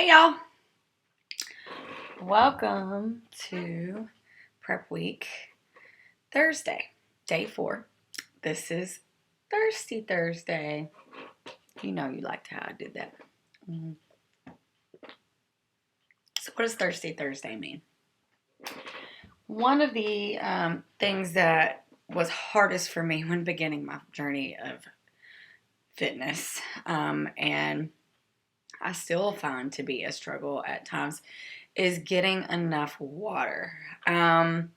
Hey y'all, welcome to Prep Week Thursday, day 4. This is Thirsty Thursday. You know you liked how I did that. So what does Thirsty Thursday mean? One of the things that was hardest for me when beginning my journey of fitness, and I still find to be a struggle at times, is getting enough water. When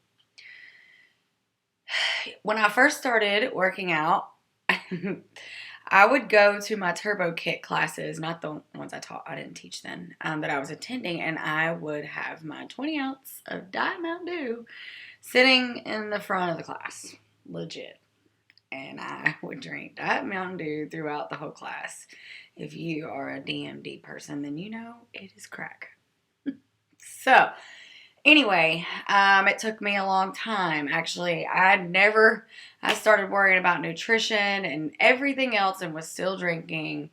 I first started working out, I would go to my Turbo Kit classes, not the ones I taught, I didn't teach then, that I was attending, and I would have my 20 ounce of Diet Mountain Dew sitting in the front of the class, legit. And I would drink Diet Mountain Dew throughout the whole class. If you are a DMD person, then you know it is crack. So, anyway, it took me a long time. Actually, I started worrying about nutrition and everything else and was still drinking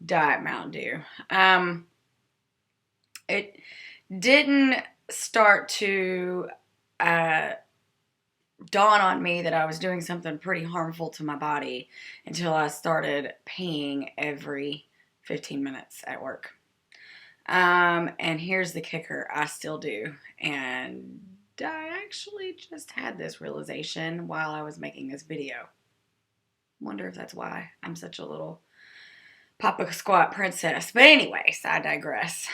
Diet Mountain Dew. It didn't start to dawn on me that I was doing something pretty harmful to my body until I started peeing every 15 minutes at work. And here's the kicker, I still do. And I actually just had this realization while I was making this video. Wonder if that's why I'm such a little Papa Squat princess. But anyways, I digress.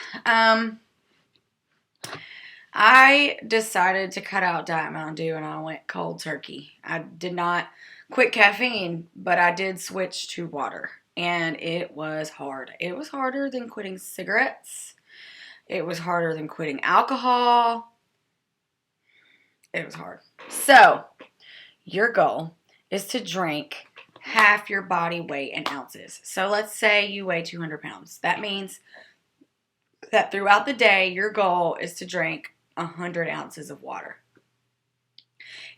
I decided to cut out Diet Mountain Dew and I went cold turkey. I did not quit caffeine, but I did switch to water. And it was hard. It was harder than quitting cigarettes. It was harder than quitting alcohol. It was hard. So, your goal is to drink half your body weight in ounces. So, let's say you weigh 200 pounds. That means that throughout the day, your goal is to drink 100 ounces of water.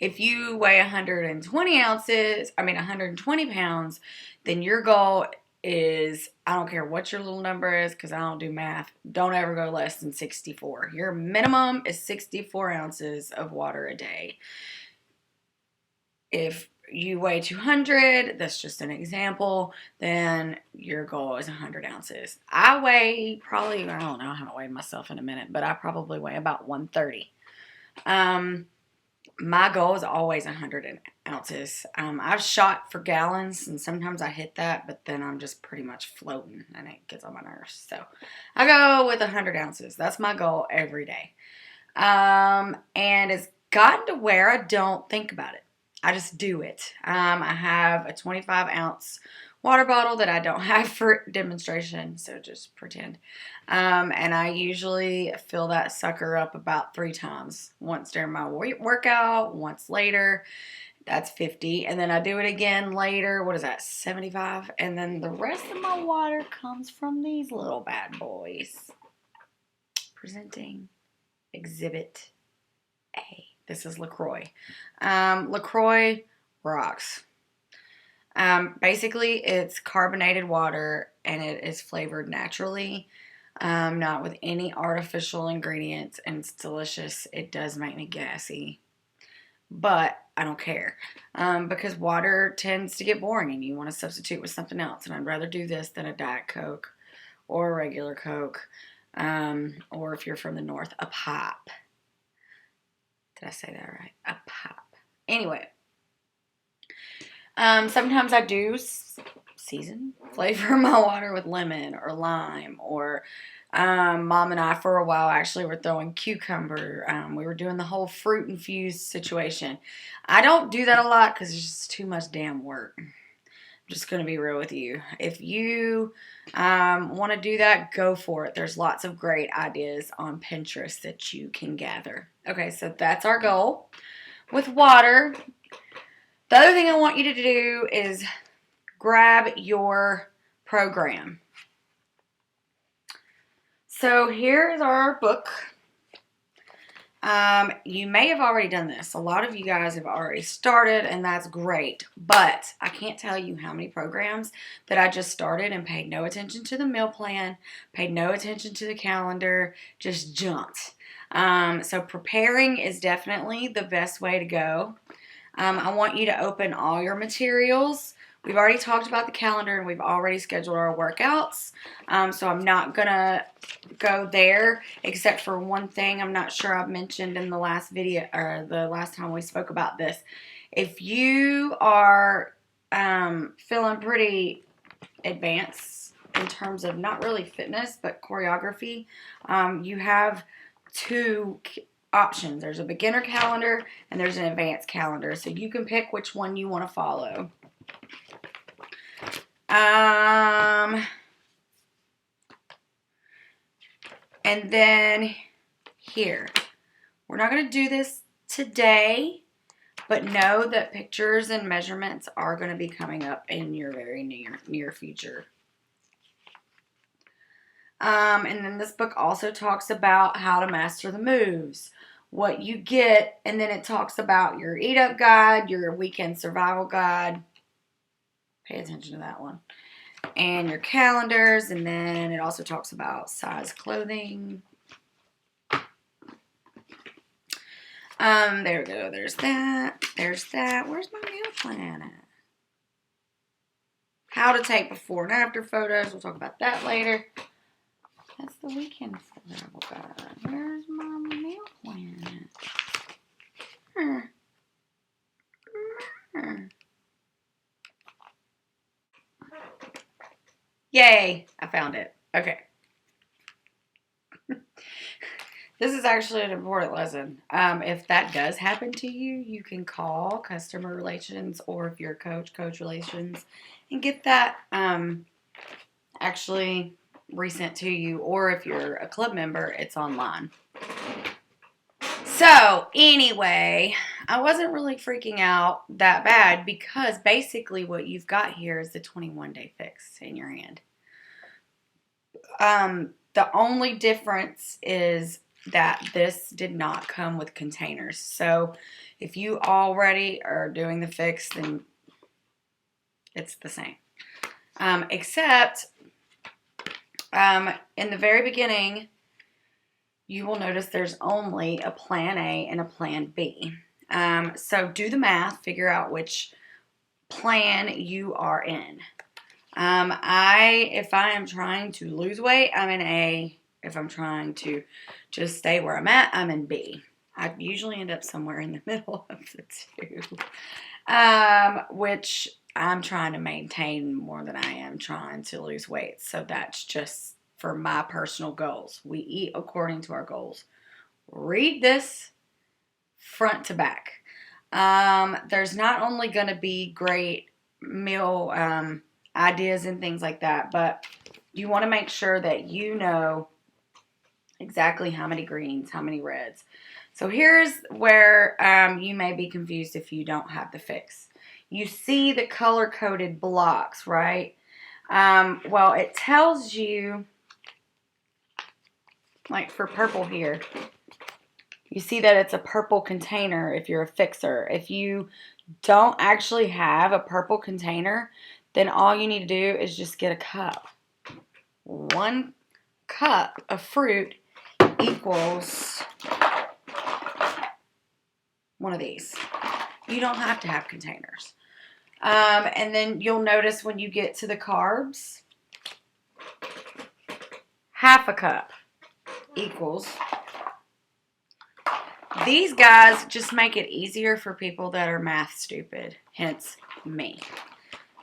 If you weigh 120 pounds, then your goal is, I don't care what your little number is because I don't do math, don't ever go less than 64. Your minimum is 64 ounces of water a day. If you weigh 200, that's just an example, then your goal is 100 ounces. I weigh probably, I don't know, I haven't weighed myself in a minute, but I probably weigh about 130. My goal is always 100 ounces. I've shot for gallons, and sometimes I hit that, but then I'm just pretty much floating, and it gets on my nerves. So I go with 100 ounces. That's my goal every day. And it's gotten to where I don't think about it. I just do it. I have a 25-ounce water bottle that I don't have for demonstration, so just pretend. And I usually fill that sucker up about 3 times. Once during my workout, once later. That's 50. And then I do it again later. What is that, 75? And then the rest of my water comes from these little bad boys. Presenting Exhibit A. This is LaCroix. LaCroix rocks. Basically, it's carbonated water and it is flavored naturally, not with any artificial ingredients, and it's delicious. It does make me gassy, but I don't care because water tends to get boring and you want to substitute with something else, and I'd rather do this than a Diet Coke or a regular Coke, or if you're from the north, a pop. Did I say that right? A pop. Anyway, sometimes I do flavor my water with lemon or lime, or Mom and I for a while actually were throwing cucumber. We were doing the whole fruit infused situation. I don't do that a lot because it's just too much damn work. I'm just going to be real with you. If you want to do that, go for it. There's lots of great ideas on Pinterest that you can gather. Okay, so that's our goal with water. The other thing I want you to do is grab your program. So here is our book. You may have already done this. A lot of you guys have already started, and that's great. But I can't tell you how many programs that I just started and paid no attention to the meal plan, paid no attention to the calendar, just jumped. So preparing is definitely the best way to go. I want you to open all your materials. We've already talked about the calendar and we've already scheduled our workouts. So I'm not going to go there except for one thing I'm not sure I've mentioned in the last video or the last time we spoke about this. If you are feeling pretty advanced in terms of not really fitness but choreography, you have two options. There's a beginner calendar and there's an advanced calendar. So you can pick which one you want to follow. And then here, we're not going to do this today, but know that pictures and measurements are going to be coming up in your very near future. And then this book also talks about how to master the moves, what you get, and then it talks about your eat up guide, your weekend survival guide. Pay attention to that one. And your calendars, and then it also talks about size clothing. There we go. There's that. There's that. Where's my meal plan at? How to take before and after photos. We'll talk about that later. That's the weekend survival guide. Where's my meal plan at? Yay! I found it. Okay. This is actually an important lesson. If that does happen to you, you can call customer relations, or if you're a coach relations, and get that actually resent to you. Or if you're a club member, it's online. So anyway, I wasn't really freaking out that bad because basically what you've got here is the 21-day fix in your hand. The only difference is that this did not come with containers. So if you already are doing the fix, then it's the same. Except in the very beginning, you will notice there's only a plan A and a plan B. So do the math, figure out which plan you are in. If I am trying to lose weight, I'm in A. If I'm trying to just stay where I'm at, I'm in B. I usually end up somewhere in the middle of the two, which I'm trying to maintain more than I am trying to lose weight. So that's just for my personal goals. We eat according to our goals. Read this front to back. There's not only going to be great meal ideas and things like that, but you want to make sure that you know exactly how many greens, how many reds. So here's where you may be confused if you don't have the fix. You see the color-coded blocks, right? Well, it tells you, like for purple here, you see that it's a purple container if you're a fixer. If you don't actually have a purple container, then all you need to do is just get a cup. 1 cup of fruit equals one of these. You don't have to have containers. And then you'll notice when you get to the carbs, half a cup equals. These guys just make it easier for people that are math stupid, hence me.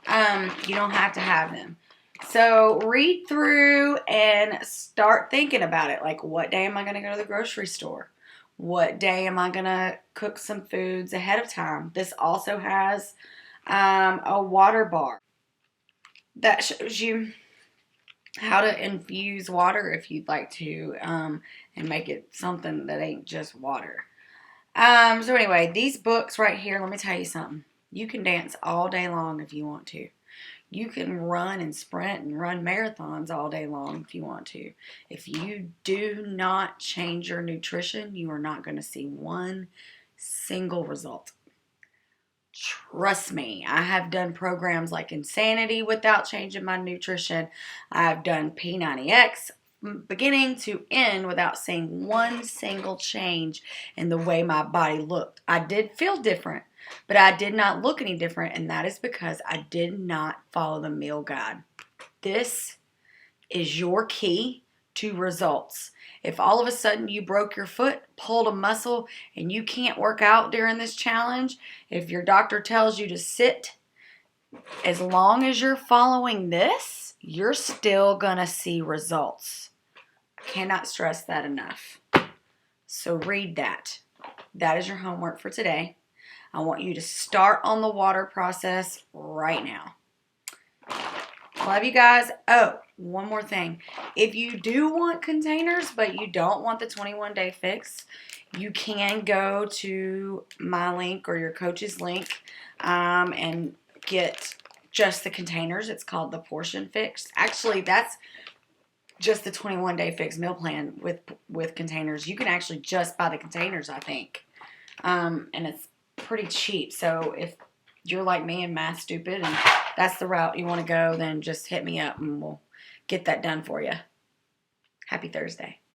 You don't have to have them. So read through and start thinking about it. Like, what day am I going to go to the grocery store? What day am I going to cook some foods ahead of time? This also has a water bar that shows you how to infuse water if you'd like to, and make it something that ain't just water. So anyway, these books right here, let me tell you something. You can dance all day long if you want to. You can run and sprint and run marathons all day long if you want to. If you do not change your nutrition, you are not going to see one single result. Trust me, I have done programs like Insanity without changing my nutrition. I've done P90X beginning to end without seeing one single change in the way my body looked. I did feel different, but I did not look any different, and that is because I did not follow the meal guide. This is your key to results. If all of a sudden you broke your foot, pulled a muscle, and you can't work out during this challenge, if your doctor tells you to sit, as long as you're following this, you're still going to see results. I cannot stress that enough. So read that. That is your homework for today. I want you to start on the water process right now. Love you guys. Oh, one more thing. If you do want containers, but you don't want the 21-day fix, you can go to my link or your coach's link and get just the containers. It's called the Portion Fix. Actually, that's just the 21-day fix meal plan with containers. You can actually just buy the containers, I think. And it's pretty cheap. So if you're like me and math stupid and that's the route you want to go, then just hit me up and we'll get that done for you. Happy Thursday.